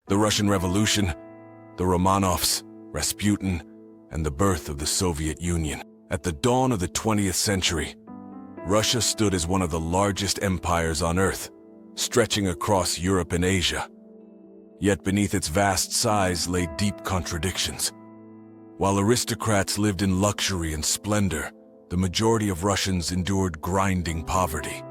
The Russian Revolution, the Romanovs, Rasputin, and the birth of the Soviet Union. At the dawn of the 20th century, Russia stood as one of the largest empires on Earth, stretching across Europe and Asia. Yet beneath its vast size lay deep contradictions. While aristocrats lived in luxury and splendor, the majority of Russians endured grinding poverty.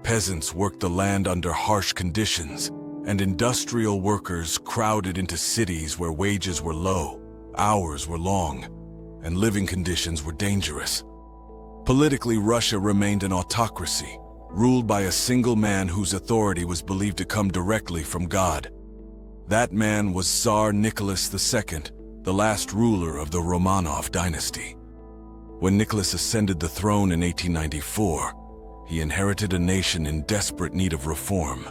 Peasants worked the land under harsh conditions, and industrial workers crowded into cities where wages were low, hours were long, and living conditions were dangerous. Politically, Russia remained an autocracy, ruled by a single man whose authority was believed to come directly from God. That man was Tsar Nicholas II, the last ruler of the Romanov dynasty. When Nicholas ascended the throne in 1894, he inherited a nation in desperate need of reform.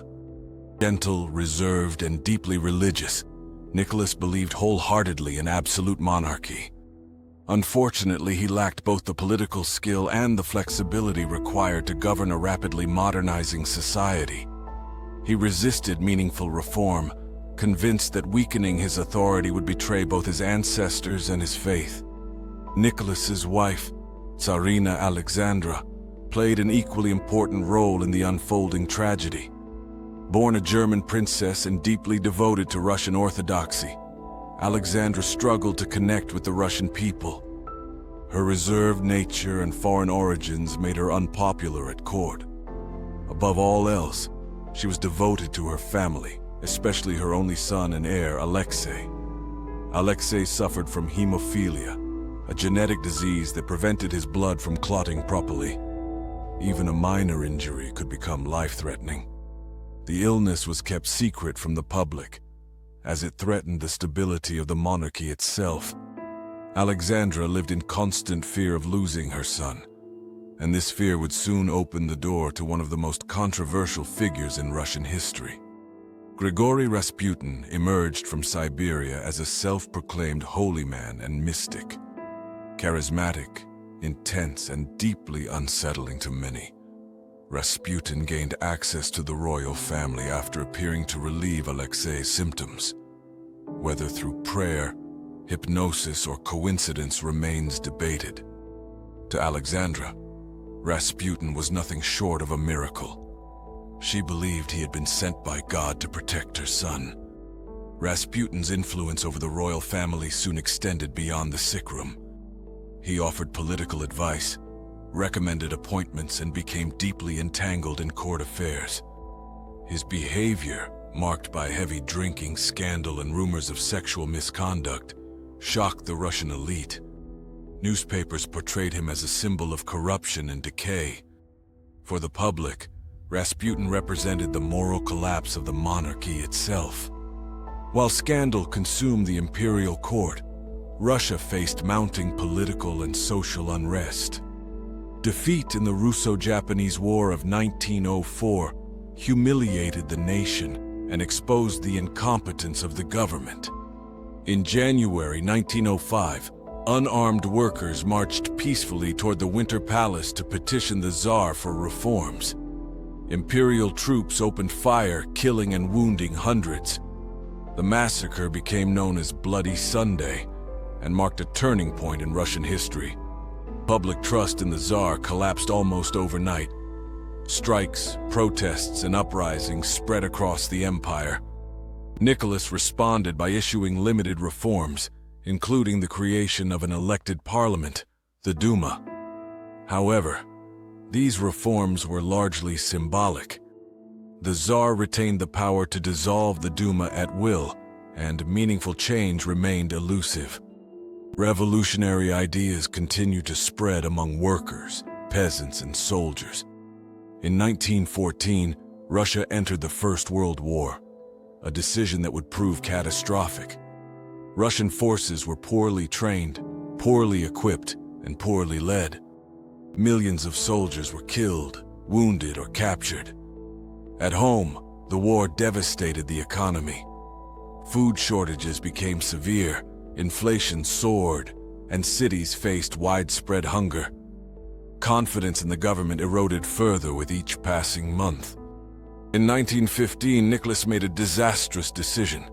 Gentle, reserved, and deeply religious, Nicholas believed wholeheartedly in absolute monarchy. Unfortunately, he lacked both the political skill and the flexibility required to govern a rapidly modernizing society. He resisted meaningful reform, convinced that weakening his authority would betray both his ancestors and his faith. Nicholas's wife, Tsarina Alexandra, played an equally important role in the unfolding tragedy. Born a German princess and deeply devoted to Russian orthodoxy, Alexandra struggled to connect with the Russian people. Her reserved nature and foreign origins made her unpopular at court. Above all else, she was devoted to her family, especially her only son and heir, Alexei. Alexei suffered from hemophilia, a genetic disease that prevented his blood from clotting properly. Even a minor injury could become life-threatening. The illness was kept secret from the public, as it threatened the stability of the monarchy itself. Alexandra lived in constant fear of losing her son, and this fear would soon open the door to one of the most controversial figures in Russian history. Grigory Rasputin emerged from Siberia as a self-proclaimed holy man and mystic. Charismatic, intense, and deeply unsettling to many, Rasputin gained access to the royal family after appearing to relieve Alexei's symptoms. Whether through prayer, hypnosis, or coincidence remains debated. To Alexandra, Rasputin was nothing short of a miracle. She believed he had been sent by God to protect her son. Rasputin's influence over the royal family soon extended beyond the sick room. He offered political advice, recommended appointments, and became deeply entangled in court affairs. His behavior, marked by heavy drinking, scandal, and rumors of sexual misconduct, shocked the Russian elite. Newspapers portrayed him as a symbol of corruption and decay. For the public, Rasputin represented the moral collapse of the monarchy itself. While scandal consumed the imperial court, Russia faced mounting political and social unrest. Defeat in the Russo-Japanese War of 1904 humiliated the nation and exposed the incompetence of the government. In January 1905, unarmed workers marched peacefully toward the Winter Palace to petition the Tsar for reforms. Imperial troops opened fire, killing and wounding hundreds. The massacre became known as Bloody Sunday and marked a turning point in Russian history. Public trust in the Tsar collapsed almost overnight. Strikes, protests, and uprisings spread across the empire. Nicholas responded by issuing limited reforms, including the creation of an elected parliament, the Duma. However, these reforms were largely symbolic. The Tsar retained the power to dissolve the Duma at will, and meaningful change remained elusive. Revolutionary ideas continued to spread among workers, peasants, and soldiers. In 1914, Russia entered the First World War, a decision that would prove catastrophic. Russian forces were poorly trained, poorly equipped, and poorly led. Millions of soldiers were killed, wounded, or captured. At home, the war devastated the economy. Food shortages became severe, inflation soared, and cities faced widespread hunger. Confidence in the government eroded further with each passing month. In 1915, Nicholas made a disastrous decision.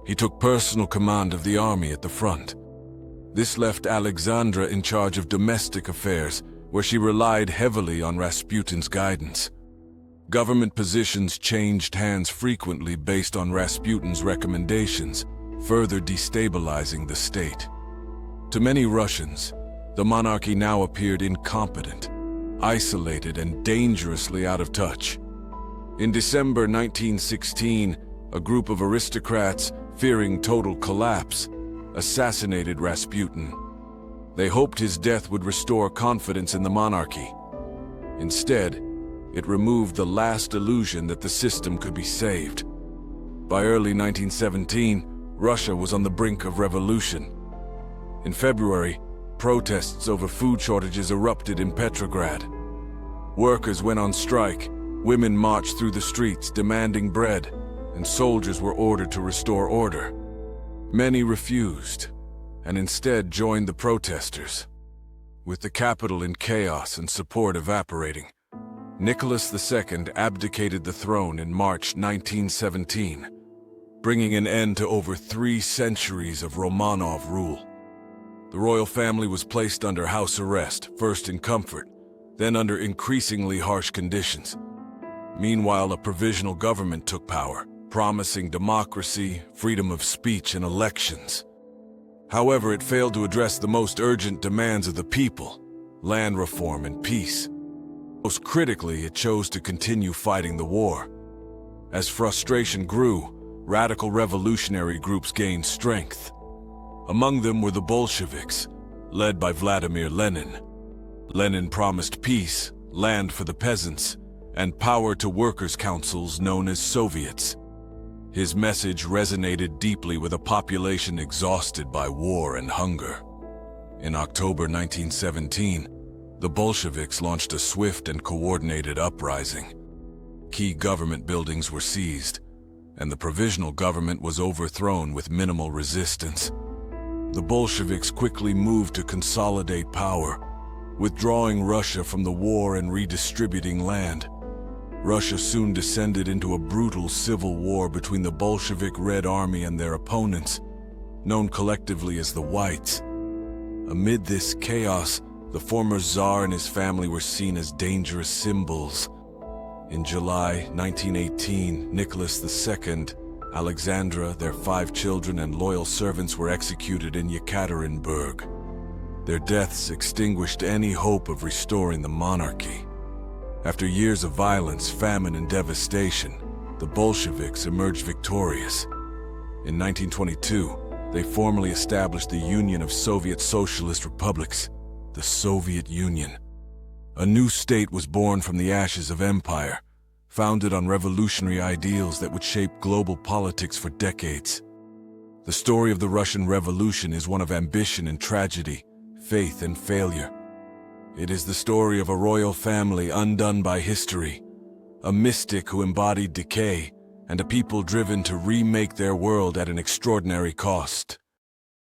He took personal command of the army at the front. This left Alexandra in charge of domestic affairs, where she relied heavily on Rasputin's guidance. Government positions changed hands frequently based on Rasputin's recommendations, further destabilizing the state. To many Russians, the monarchy now appeared incompetent, isolated, and dangerously out of touch. In December 1916, a group of aristocrats, fearing total collapse, assassinated Rasputin. They hoped his death would restore confidence in the monarchy. Instead, it removed the last illusion that the system could be saved. By early 1917, Russia was on the brink of revolution. In February, protests over food shortages erupted in Petrograd. Workers went on strike, women marched through the streets demanding bread, and soldiers were ordered to restore order. Many refused, and instead joined the protesters. With the capital in chaos and support evaporating, Nicholas II abdicated the throne in March 1917, bringing an end to over 3 centuries of Romanov rule. The royal family was placed under house arrest, first in comfort, then under increasingly harsh conditions. Meanwhile, a provisional government took power, promising democracy, freedom of speech, and elections. However, it failed to address the most urgent demands of the people: land reform and peace. Most critically, it chose to continue fighting the war. As frustration grew, radical revolutionary groups gained strength. Among them were the Bolsheviks, led by Vladimir Lenin. Lenin promised peace, land for the peasants, and power to workers' councils known as Soviets. His message resonated deeply with a population exhausted by war and hunger. In October 1917, the Bolsheviks launched a swift and coordinated uprising. Key government buildings were seized, and the provisional government was overthrown with minimal resistance. The Bolsheviks quickly moved to consolidate power, withdrawing Russia from the war and redistributing land. Russia soon descended into a brutal civil war between the Bolshevik Red Army and their opponents, known collectively as the Whites. Amid this chaos, the former Tsar and his family were seen as dangerous symbols. In July 1918, Nicholas II, Alexandra, their 5 children, and loyal servants were executed in Yekaterinburg. Their deaths extinguished any hope of restoring the monarchy. After years of violence, famine, and devastation, the Bolsheviks emerged victorious. In 1922, they formally established the Union of Soviet Socialist Republics, the Soviet Union. A new state was born from the ashes of empire, founded on revolutionary ideals that would shape global politics for decades. The story of the Russian Revolution is one of ambition and tragedy, faith and failure. It is the story of a royal family undone by history, a mystic who embodied decay, and a people driven to remake their world at an extraordinary cost.